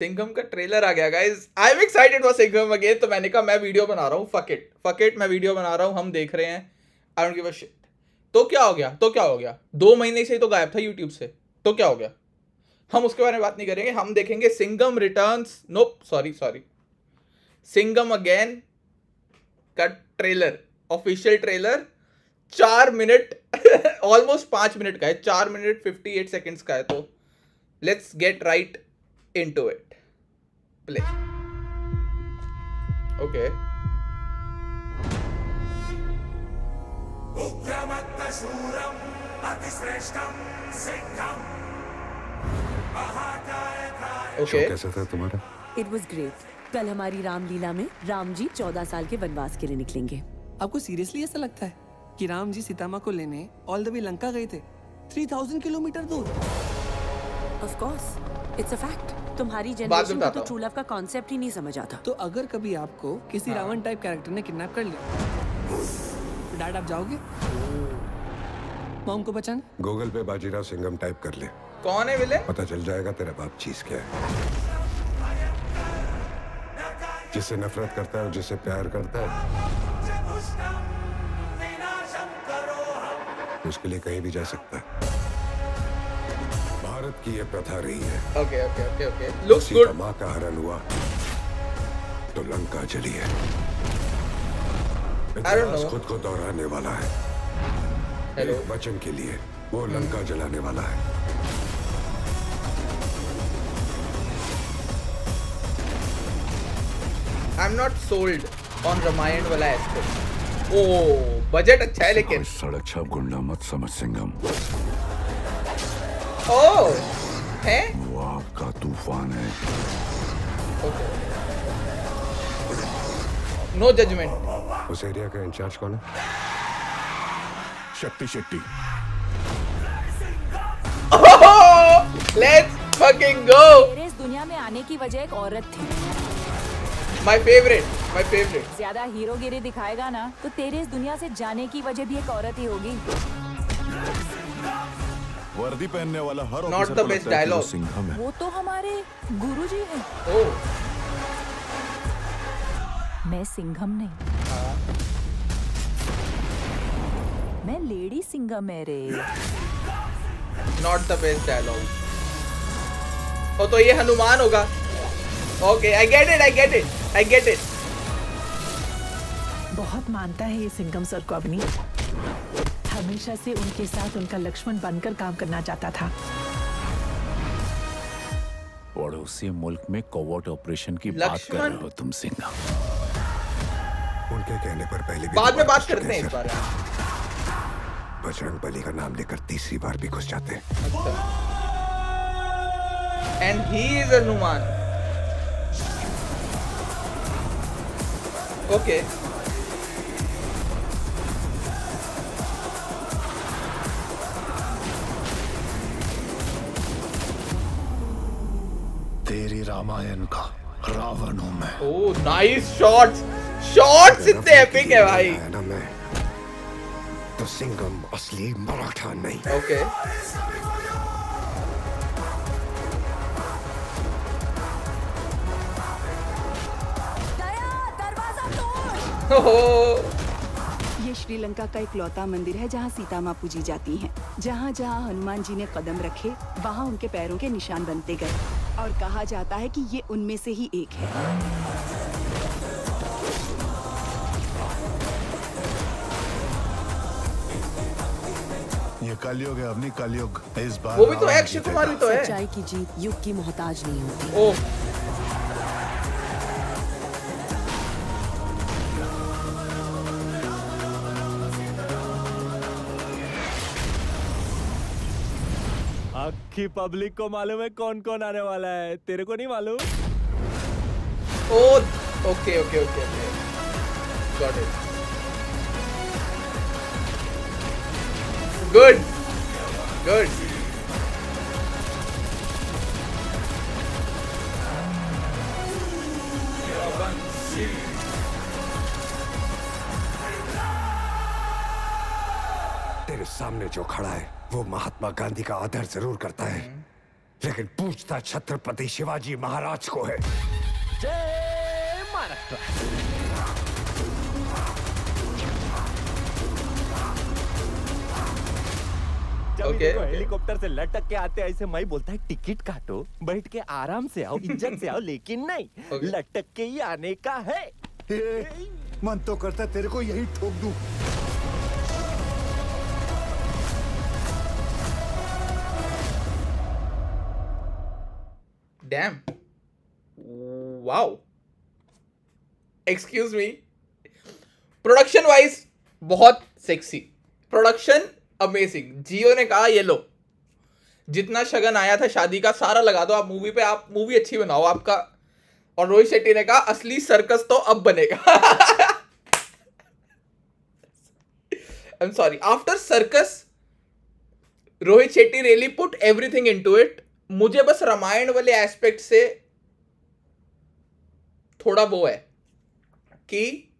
सिंघम का ट्रेलर आ गया guys, I am excited for Singham again. तो मैंने कहा मैं वीडियो बना रहा हूँ, फक इट मैं वीडियो बना रहा हूँ, हम देख रहे हैं, I don't give a shit. तो क्या हो गया, 2 महीने से ही तो गायब था यूट्यूब से, तो क्या हो गया? हम उसके बारे में बात नहीं करेंगे, हम देखेंगे सिंघम रिटर्न्स, नोप सॉरी सिंघम अगेन का trailer, official trailer 4 minute almost 5 minute का है, 4 मिनट 58 सेकेंड्स का है। तो let's get right into it. Play. Okay okay कैसा था तुम्हारा? It was great. कल हमारी रामलीला में राम जी 14 साल के वनवास के लिए निकलेंगे। आपको सीरियसली ऐसा लगता है कि राम जी सीता माँ को लेने ऑल द वे लंका गए थे 3000 किलोमीटर दूर? Of course it's a fact. तुम्हारी बाद में जनरेशन को बताता तो हूँ। ट्रू लव का कॉन्सेप्ट ही नहीं समझ आता। तो अगर कभी आपको किसी रावण टाइप कैरेक्टर ने किडनैप कर लिया, डैड आप जाओगे मॉम को बचाने? गूगल पे बाजीराव सिंघम टाइप कर ले, कौन है विलेन? पता चल जाएगा तेरा बाप चीज क्या है। जिससे नफरत करता है और जिससे प्यार करता है उसके लिए कहीं भी जा सकता है। भारत की ये प्रथा रही है, okay okay okay okay looks Sita good. माँ का हरण हुआ तो लंका जली है। don't इतिहास know. खुद को दोहराने वाला है। हेलो एक वचन के लिए वो लंका जलाने वाला है। I am not sold on Ramayan वाला एस्पेक्ट। ओ बजट अच्छा है लेकिन। सड़क छाप गुंडा मत समझ सिंघम, ओ है वो आपका तूफान है। Okay no judgment. उस एरिया का इंचार्ज कौन है? शक्ति शेट्टी। Let's fucking go. तेरे इस दुनिया में आने की वजह एक औरत थी। My favourite my favourite. ज्यादा हीरोगिरी दिखाएगा ना तो तेरे इस दुनिया से जाने की वजह भी एक औरत ही होगी। वर्दी पहनने वाला हर Not ऑफिसर the को best लगता है कि वो dialogue. सिंघम है। वो तो हमारे गुरुजी हैं। ओ मैं सिंघम नहीं, मैं लेडी सिंघम है रे। Not the best dialogue. ओ तो ये हनुमान होगा। Okay I get it I get it I get it. बहुत मानता है ये सिंघम सर को अवनी। हमेशा से उनके साथ उनका लक्ष्मण बनकर काम करना चाहता था। पड़ोसी मुल्क में कोवर्ट ऑपरेशन की बात कर रहे हो तुम सिंघम। उनके कहने पर पहले भी बाद में बात कर करते हैं चुके इस बारे में। बजरंग बली का नाम लेकर तीसरी बार भी घुस जाते हैं। And he is Hanuman. Okay तेरी रामायण का रावण हूं मैं। ओ नाइस शॉट्स, शॉट्स इतने एपिक है भाई। है ना मैं तो सिंघम असली मराठा नहीं। ओके दरवाजा तोड़। ओहो ये श्रीलंका का इकलौता मंदिर है जहाँ सीता माँ पूजी जाती हैं। जहाँ जहाँ हनुमान जी ने कदम रखे वहाँ उनके पैरों के निशान बनते गए और कहा जाता है कि ये उनमें से ही एक है। ये कलयुग है अपनी कलयुग। इस बार वो भी तो रावण अक्षय कुमार भी तो है। सच्चाई की जीत युग की मोहताज नहीं होती। ओ आखी पब्लिक को मालूम है कौन कौन आने वाला है, तेरे को नहीं मालूम? Oh okay okay okay okay got it. Good good. तेरे सामने जो खड़ा है वो महात्मा गांधी का आदर जरूर करता है लेकिन पूछता छत्रपति शिवाजी महाराज को है। जय महाराष्ट्र। Okay. हेलीकॉप्टर से लटक के आते ऐसे मैं बोलता है टिकट काटो, बैठ के आराम से आओ, इज्जत से आओ, लेकिन नहीं, Okay. लटक के ही आने का है। मन तो करता तेरे को यही ठोक दूं। Dam, wow, excuse me, production wise बहुत सेक्सी, प्रोडक्शन अमेजिंग। जियो ने कहा ये लो, जितना शगन आया था शादी का सारा लगा दो आप मूवी पे, आप मूवी अच्छी बनाओ आपका। और रोहित शेट्टी ने कहा असली सर्कस तो अब बनेगा। I am sorry, after circus Rohit Shetty really put everything into it. मुझे बस रामायण वाले एस्पेक्ट से थोड़ा वो है कि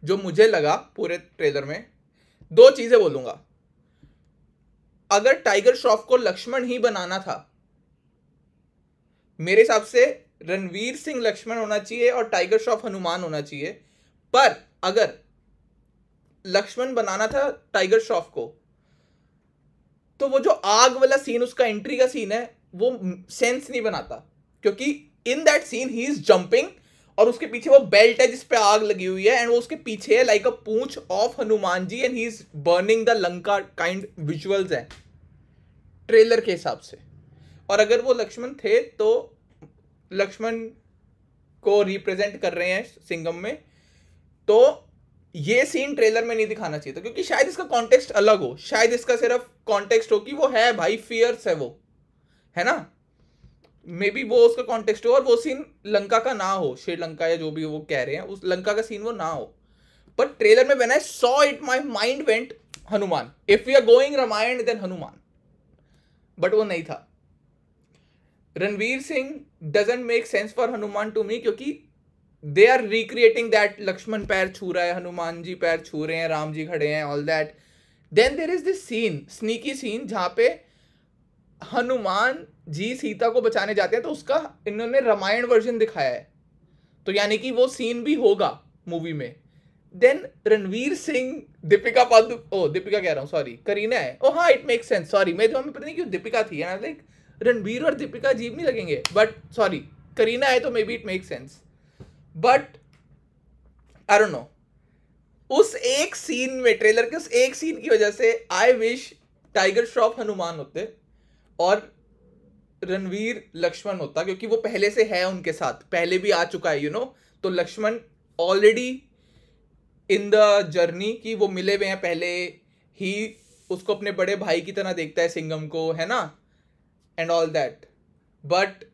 जो मुझे लगा पूरे ट्रेलर में, दो चीजें बोलूंगा। अगर टाइगर श्रॉफ को लक्ष्मण ही बनाना था, मेरे हिसाब से रणवीर सिंह लक्ष्मण होना चाहिए और टाइगर श्रॉफ हनुमान होना चाहिए। पर अगर लक्ष्मण बनाना था टाइगर श्रॉफ को, तो वो जो आग वाला सीन, उसका एंट्री का सीन है, वो सेंस नहीं बनाता, क्योंकि in that scene he is jumping और उसके पीछे वो बेल्ट है जिसपे आग लगी हुई है, एंड वो उसके पीछे है लाइक अ पूंछ of Hanuman ji, and he is burning the Lanka kind visuals है ट्रेलर के हिसाब से। और अगर वो लक्ष्मण थे तो लक्ष्मण को रिप्रेजेंट कर रहे हैं सिंघम में, तो ये सीन ट्रेलर में नहीं दिखाना चाहिए था, क्योंकि शायद इसका कॉन्टेक्स्ट अलग हो, शायद इसका सिर्फ कॉन्टेक्स्ट हो कि वो है भाई फियर्स है, वो है ना, मे बी वो उसका कॉन्टेक्स्ट हो और वो सीन लंका का ना हो, श्रीलंका या जो भी वो कह रहे हैं उस लंका का सीन वो ना हो। पर ट्रेलर में when I saw it my mind went Hanuman, if we are going Ramayan then Hanuman, but वो नहीं था। Ranveer Singh doesn't make sense for Hanuman to me, क्योंकि they are recreating that Lakshman पैर छू रहा है, हनुमान जी पैर छू रहे हैं, राम जी खड़े हैं, all that. Then there is this scene, sneaky scene, जहां पे हनुमान जी सीता को बचाने जाते हैं, तो उसका इन्होंने रामायण वर्जन दिखाया है, तो यानी कि वो सीन भी होगा मूवी में। देन रणवीर सिंह, दीपिका दीपिका कह रहा हूँ, सॉरी करीना है, ओ हाँ इट मेक सेंस, सॉरी मेरे दिमाग में पता नहीं क्यों दीपिका थी, लाइक रणवीर और दीपिका अजीब नहीं लगेंगे, बट सॉरी करीना है तो may be it make sense, but I don't know. उस एक सीन में, ट्रेलर के उस एक सीन की वजह से I wish tiger Shroff Hanuman होते और रणवीर लक्ष्मण होता, क्योंकि वो पहले से है उनके साथ, पहले भी आ चुका है, यू नो। तो Lakshman already in the journey की वो मिले हुए हैं, पहले ही उसको अपने बड़े भाई की तरह देखता है सिंघम को, है ना, and all that. But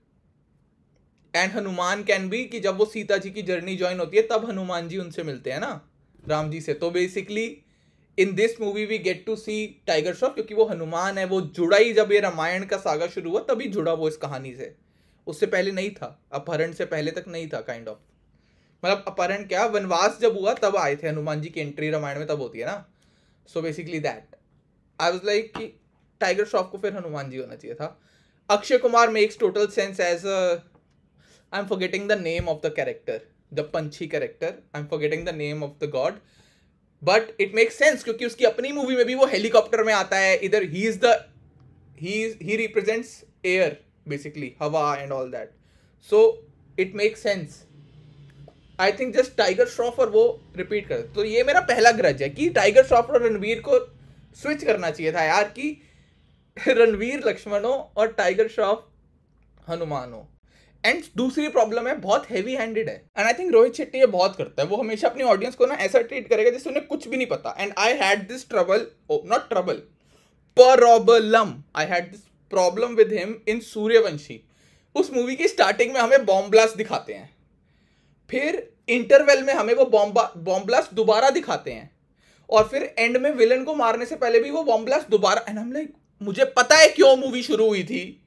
and Hanuman can be कि जब वो सीता जी की जर्नी ज्वाइन होती है तब हनुमान जी उनसे मिलते हैं ना, राम जी से। तो basically in this movie we get to see Tiger Shroff, क्योंकि वो हनुमान है, वो जुड़ा ही जब ये रामायण का सागा शुरू हुआ तभी जुड़ा वो इस कहानी से, उससे पहले नहीं था, अपहरण से पहले तक नहीं था, काइंड ऑफ, मतलब अपहरण क्या, वनवास जब हुआ तब आए थे हनुमान जी की एंट्री रामायण में, तब होती है ना। So basically that I was like कि टाइगर श्रॉफ को फिर हनुमान जी होना चाहिए था। Akshay Kumar makes total sense as I am forgetting the name of the character, the पंछी character, I am forgetting the name of the god, but it makes sense क्योंकि उसकी अपनी मूवी में भी वो हेलीकॉप्टर में आता है, इधर ही रिप्रेजेंट्स एयर बेसिकली, हवा and all that, so it makes sense. I think just tiger Shroff और वो रिपीट कर, तो ये मेरा पहला ग्रज है कि टाइगर श्रॉफ और रणवीर को स्विच करना चाहिए था यार, कि रणवीर लक्ष्मण हो और टाइगर श्रॉफ हनुमान हो। एंड दूसरी प्रॉब्लम है, बहुत हैवी हैंडेड है, and I think Rohit Shetty ये बहुत करता है, वो हमेशा अपनी ऑडियंस को ना ऐसा ट्रीट करेगा जैसे उन्हें कुछ भी नहीं पता। And I had this trouble, not trouble, problem, I had this problem with him in Suryavanshi. उस मूवी की स्टार्टिंग में हमें बॉम्ब ब्लास्ट दिखाते हैं, फिर इंटरवेल में हमें वो बॉम्ब ब्लास्ट दोबारा दिखाते हैं, और फिर एंड में विलन को मारने से पहले भी वो बॉम्ब ब्लास्ट दोबारा। एंड आई एम लाइक, मुझे पता है क्यों मूवी शुरू हुई थी,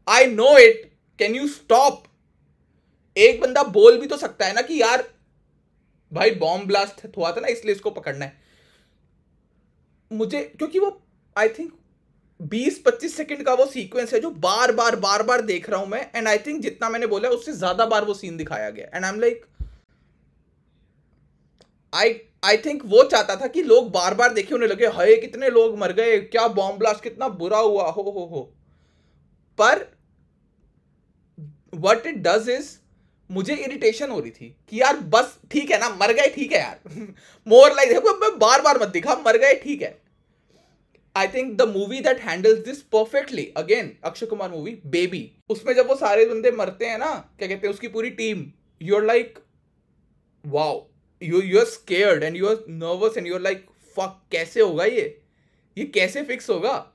I know it, can you stop. एक बंदा बोल भी तो सकता है ना कि यार भाई बॉम्ब ब्लास्ट हुआ था ना इसलिए इसको पकड़ना है। मुझे क्योंकि वो आई थिंक 20-25 सेकंड का वो सीक्वेंस है जो बार बार देख रहा हूं मैं, एंड आई थिंक जितना मैंने बोला उससे ज्यादा बार वो सीन दिखाया गया, and I am like I think वो चाहता था कि लोग बार बार देखे, उन्हें लगे हाय कितने लोग मर गए, क्या बॉम्ब ब्लास्ट, कितना बुरा हुआ, हो। पर व्हाट इट डज इज, मुझे इरिटेशन हो रही थी कि यार बस ठीक है ना, मर गए ठीक है यार, मोर लाइक बार बार मत दिखा, मर गए ठीक है। I think the movie that handles this perfectly, again Akshay Kumar movie baby, उसमें जब वो सारे बंदे मरते हैं ना, क्या कहते हैं उसकी पूरी team, you are like wow, you are scared and you are nervous and you are like fuck, कैसे होगा ये कैसे फिक्स होगा,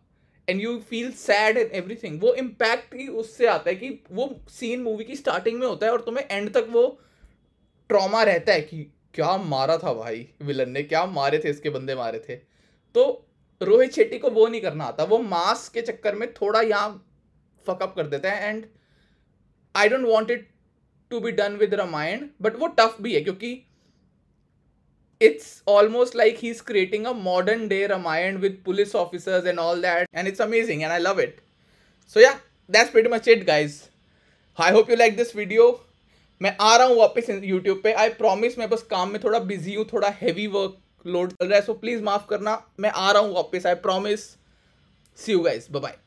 and you feel sad and everything. वो इम्पैक्ट ही उससे आता है कि वो सीन मूवी की स्टार्टिंग में होता है और तुम्हें एंड तक वो ट्रॉमा रहता है कि क्या मारा था भाई विलन ने, क्या मारे थे इसके बंदे मारे थे। तो रोहित शेट्टी को वो नहीं करना आता, वो मास के चक्कर में थोड़ा यहाँ फकअप कर देता है, and I don't want it to be done with Ramayana, but वो टफ भी है क्योंकि it's almost like he's creating a modern day Ramayan with police officers and all that, and it's amazing and I love it. So yeah, that's pretty much it guys. I hope you like this video. मैं आ रहा हूँ वापस YouTube पे, I promise। मैं बस काम में थोड़ा बिजी हूँ, थोड़ा हैवी वर्क लोड चल रहा है, so प्लीज माफ करना, मैं आ रहा हूँ वापस, I promise. See you guys, bye bye.